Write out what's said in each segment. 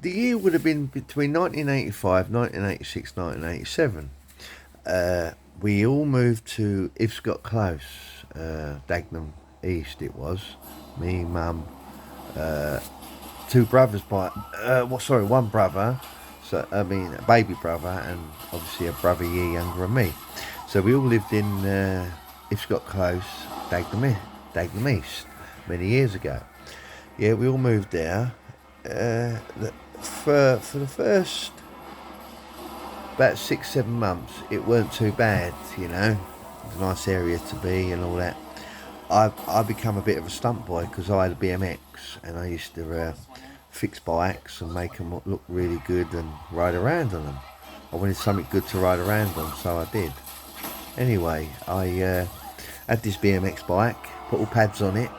the year would have been between 1985, 1986, 1987. We all moved to Ibscott Close, Dagenham East it was. Me, mum, two brothers one brother, so I mean a baby brother, and obviously a brother a year younger than me. So we all lived in Ibscott Close, Dagenham East, many years ago. Yeah, we all moved there. For the first about 6-7 months, it weren't too bad, you know. It was a nice area to be and all that. I become a bit of a stunt boy because I had a BMX and I used to fix bikes and make them look really good and ride around on them. I wanted something good to ride around on, so I did. Anyway, I had this BMX bike, put all pads on it.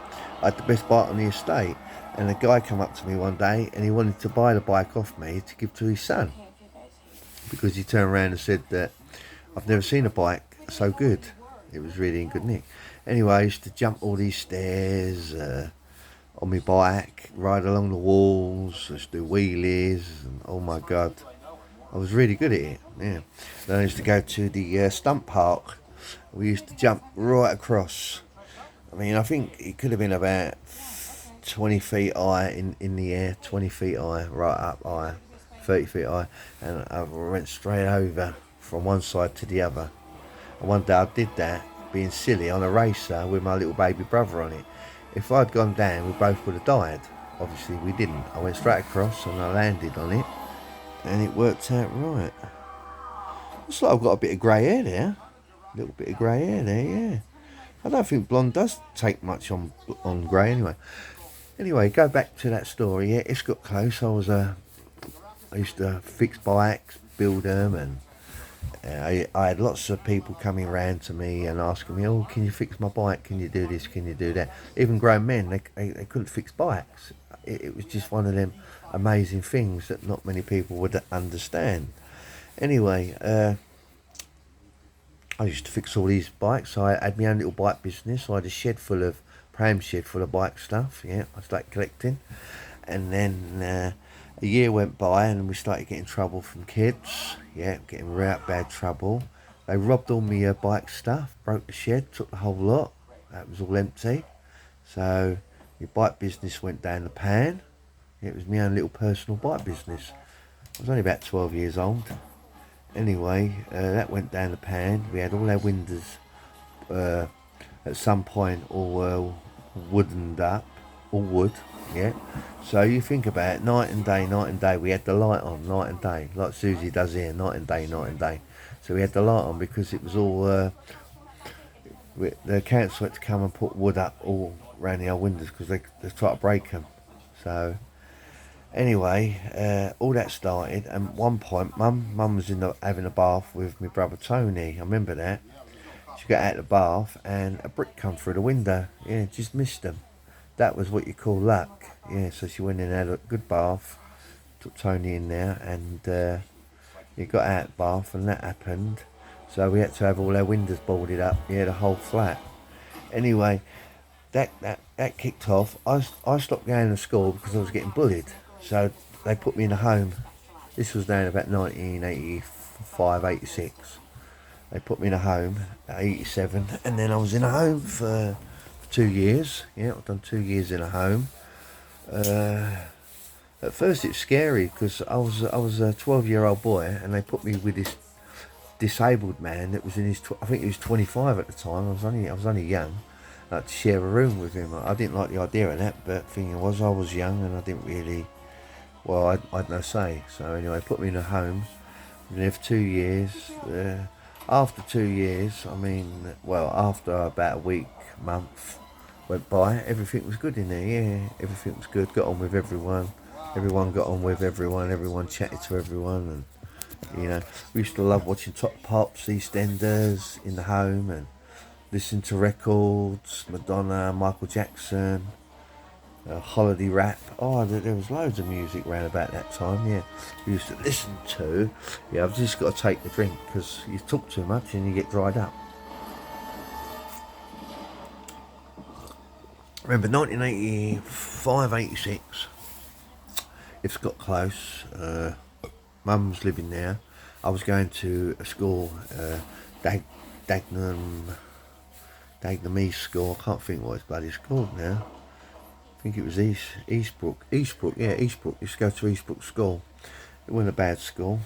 I had the best bike on the estate, and a guy came up to me one day and he wanted to buy the bike off me to give to his son, because he turned around and said that I've never seen a bike so good. It was really in good nick. Anyway, I used to jump all these stairs on my bike, ride along the walls, just do wheelies, and oh my god, I was really good at it. Yeah. Then I used to go to the stunt park. We used to jump right across. I mean, I think it could have been about 20 feet high in the air, 20 feet high, right up high, 30 feet high, and I went straight over from one side to the other. And one day I did that, being silly, on a racer with my little baby brother on it. If I'd gone down, we both would have died. Obviously we didn't. I went straight across and I landed on it, and it worked out right. Looks like I've got a bit of grey hair there. A little bit of grey hair there, yeah. I don't think blonde does take much on grey anyway. Anyway, go back to that story. Yeah, it's got close. I used to fix bikes, build them, and I had lots of people coming around to me and asking me, "Oh, can you fix my bike? Can you do this? Can you do that?" Even grown men, they couldn't fix bikes. It was just one of them amazing things that not many people would understand. Anyway, I used to fix all these bikes. I had my own little bike business. I had a pram shed full of bike stuff. Yeah, I started collecting, and then a year went by and we started getting trouble from kids. Yeah, getting right bad trouble. They robbed all my bike stuff, broke the shed, took the whole lot. That was all empty. So my bike business went down the pan. It was my own little personal bike business. I was only about 12 years old. Anyway, that went down the pan. We had all our windows at some point all woodened up, all wood, yeah. So you think about it, night and day, we had the light on, night and day, like Susie does here, night and day. So we had the light on because it was all, the council had to come and put wood up all around the old windows because they tried to break them. So anyway, all that started, and at one point, Mum was having a bath with my brother Tony. I remember that. She got out of the bath, and a brick come through the window. Yeah, just missed them. That was what you call luck. Yeah, so she went in and had a good bath, took Tony in there, and he got out of the bath, and that happened. So we had to have all our windows boarded up. Yeah, the whole flat. Anyway, that kicked off. I stopped going to school because I was getting bullied. So they put me in a home. This was down about 1985, 86. They put me in a home at 87, and then I was in a home for 2 years. Yeah, I've done 2 years in a home. At first it's scary because I was a 12-year-old boy, and they put me with this disabled man that was in his, I think he was 25 at the time. I was only young. I had to share a room with him. I didn't like the idea of that, but the thing was I was young and I didn't really, well, I had no say. So anyway, put me in a home. I was there for 2 years. After 2 years, after about a week, month went by, everything was good in there. Yeah, everything was good. Got on with everyone. Everyone got on with everyone. Everyone chatted to everyone, and we used to love watching Top Pops, EastEnders in the home, and listening to records, Madonna, Michael Jackson, holiday rap. Oh, there was loads of music around about that time. Yeah, we used to listen to. Yeah, I've just got to take the drink because you talk too much and you get dried up. Remember 1985, 86. Ibscott close. Mum was living there. I was going to a school, Dagenham Essex school. I can't think what it's bloody called now. I think it was Eastbrook. Yeah, Eastbrook. Used to go to Eastbrook school. It wasn't a bad school.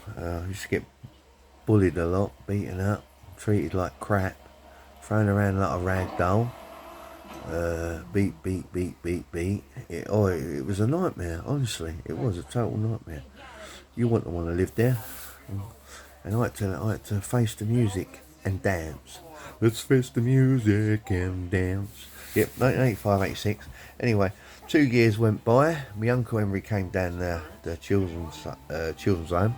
Used to get bullied a lot, beaten up, treated like crap, thrown around like a rag doll. Beat. It was a nightmare, honestly. It was a total nightmare. You wouldn't want to live there. And I had to face the music and dance. Let's face the music and dance. Yep, 1985, 86. Anyway, 2 years went by. My uncle Henry came down the children's home.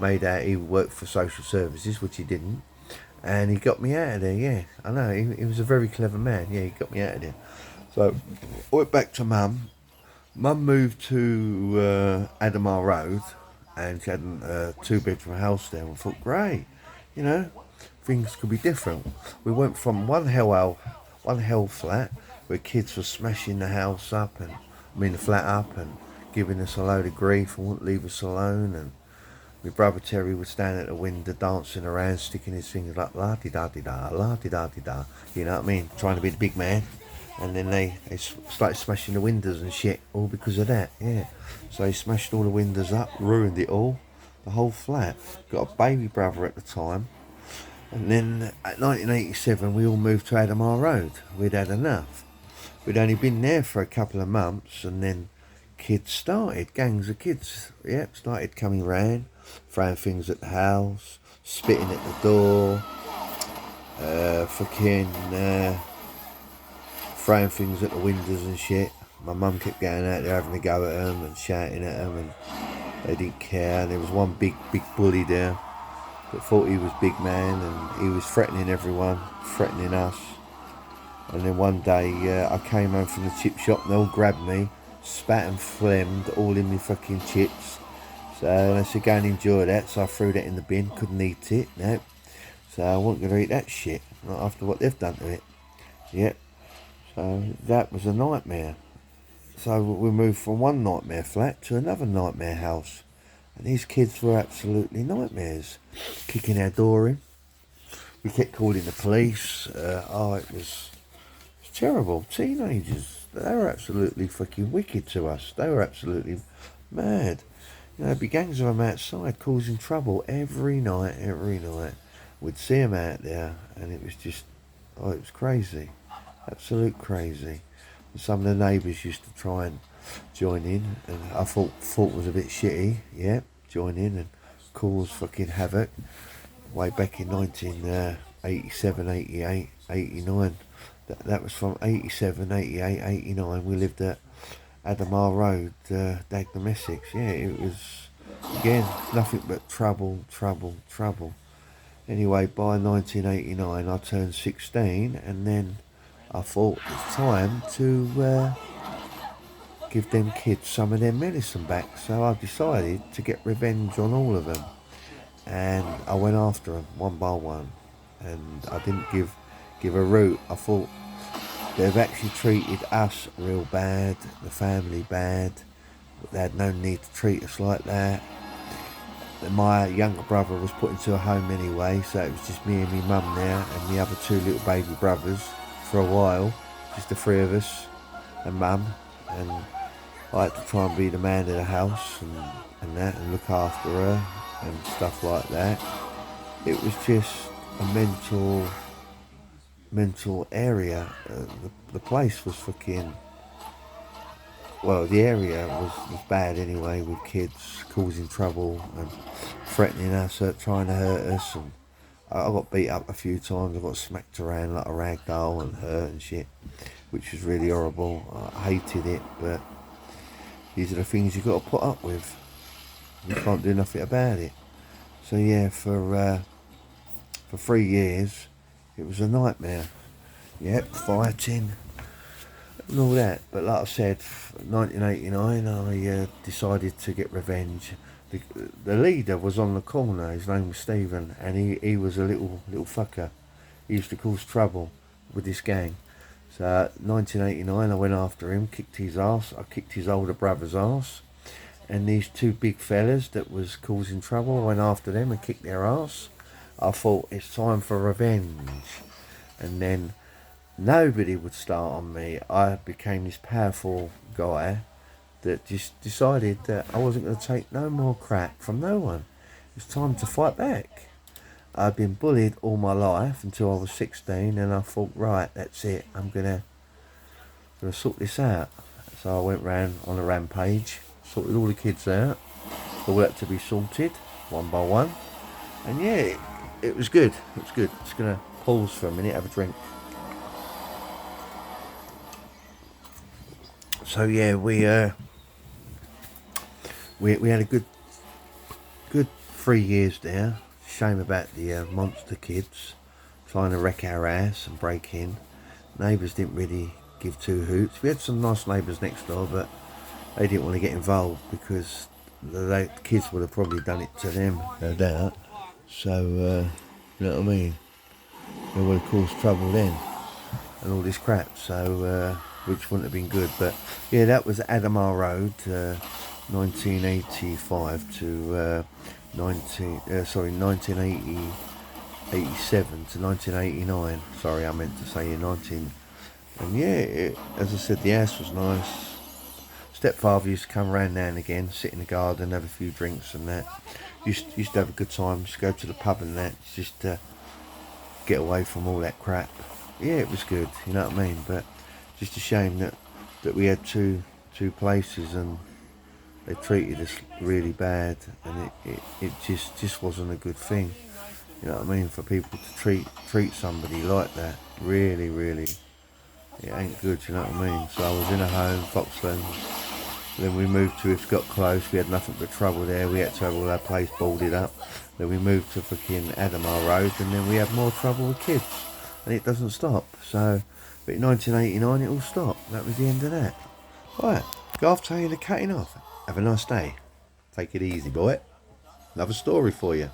Made out he worked for social services, which he didn't. And he got me out of there, yeah. I know, he was a very clever man. Yeah, he got me out of there. So, I went back to Mum. Mum moved to Admor Road, and she had a 2-bedroom house there. And I thought, great, you know, things could be different. We went from one hell flat where kids were smashing the house up, the flat up, and giving us a load of grief and wouldn't leave us alone. And my brother Terry would stand at the window dancing around, sticking his fingers like la-di-da-di-da, la-di-da-di-da, you know what I mean, trying to be the big man. And then they started smashing the windows and shit, all because of that, yeah. So they smashed all the windows up, ruined it all, the whole flat. Got a baby brother at the time. And then at 1987 we all moved to Admor Road. We'd had enough. We'd only been there for a couple of months, and then gangs of kids, started coming round, throwing things at the house, spitting at the door, throwing things at the windows and shit. My mum kept going out there having a go at them and shouting at them, and they didn't care. There was one big bully there that thought he was big man, and he was threatening everyone, threatening us. And then one day I came home from the chip shop and they all grabbed me, spat and phlegmed all in me fucking chips. So they said, go and enjoy that. So I threw that in the bin, couldn't eat it, no. So I wasn't going to eat that shit, not after what they've done to it. Yep. So that was a nightmare. So we moved from one nightmare flat to another nightmare house. And these kids were absolutely nightmares. Kicking our door in. We kept calling the police. It was terrible. Teenagers, they were absolutely fucking wicked to us. They were absolutely mad. You know, there'd be gangs of them outside causing trouble every night. We'd see them out there, and it was just, it was crazy. Absolute crazy. And some of the neighbours used to try and join in, and I thought was a bit shitty, join in and cause fucking havoc. Way back in 1987, 88, 89. That was from 87, 88, 89. We lived at Admor Rd Dagenham Essex. Yeah, it was, again, nothing but trouble. Anyway, by 1989 I turned 16, and then I thought it's time to give them kids some of their medicine back. So I decided to get revenge on all of them. And I went after them one by one. And I didn't give a root. I thought they've actually treated us real bad, the family bad. They had no need to treat us like that. My younger brother was put into a home anyway, so it was just me and my mum there, and the other 2 little baby brothers for a while, just the 3 of us and mum. And I had to try and be the man of the house and that, and look after her and stuff like that. It was just a mental area. The place was fucking, the area was bad anyway, with kids causing trouble and threatening us, trying to hurt us. And I got beat up a few times. I got smacked around like a rag doll and hurt and shit, which was really horrible. I hated it, but these are the things you've got to put up with. You can't do nothing about it. So yeah, for 3 years, it was a nightmare. Yep, fighting and all that. But like I said, 1989, I decided to get revenge. The leader was on the corner. His name was Stephen, and he was a little fucker. He used to cause trouble with this gang. So 1989, I went after him, kicked his ass. I kicked his older brother's ass, and these two big fellas that was causing trouble, I went after them and kicked their ass. I thought, it's time for revenge. And then nobody would start on me. I became this powerful guy that just decided that I wasn't going to take no more crap from no one. It was time to fight back. I'd been bullied all my life until I was 16, and I thought, right, that's it. I'm gonna sort this out. So I went round on a rampage, sorted all the kids out, all had to be sorted one by one, and yeah, it was good. It was good. Just gonna pause for a minute, have a drink. So yeah, we had a good 3 years there. Shame about the monster kids trying to wreck our house and break in. Neighbours didn't really give two hoots. We had some nice neighbours next door, but they didn't want to get involved because the kids would have probably done it to them, no doubt. So, you know what I mean? They would have caused trouble then and all this crap. So, which wouldn't have been good. But yeah, that was Admor Rd, 1985 to 1987 to 1989. Sorry, I meant to say 19. And yeah, as I said, the house was nice. Stepfather used to come around now and again, sit in the garden, have a few drinks and that. Used to have a good time. Just go to the pub and that, just to get away from all that crap. Yeah, it was good. You know what I mean? But just a shame that we had two places and they treated us really bad, and it just wasn't a good thing. You know what I mean? For people to treat somebody like that, really, it ain't good. You know what I mean? So I was in a home, Foxland. Then we moved to Ibscott Close. We had nothing but trouble there. We had to have all our place boarded up. Then we moved to fucking Admor Rd, and then we had more trouble with kids, and it doesn't stop. So, but in 1989 it all stopped. That was the end of that. Right, go off telling the cutting off. Have a nice day. Take it easy, boy. Another story for you.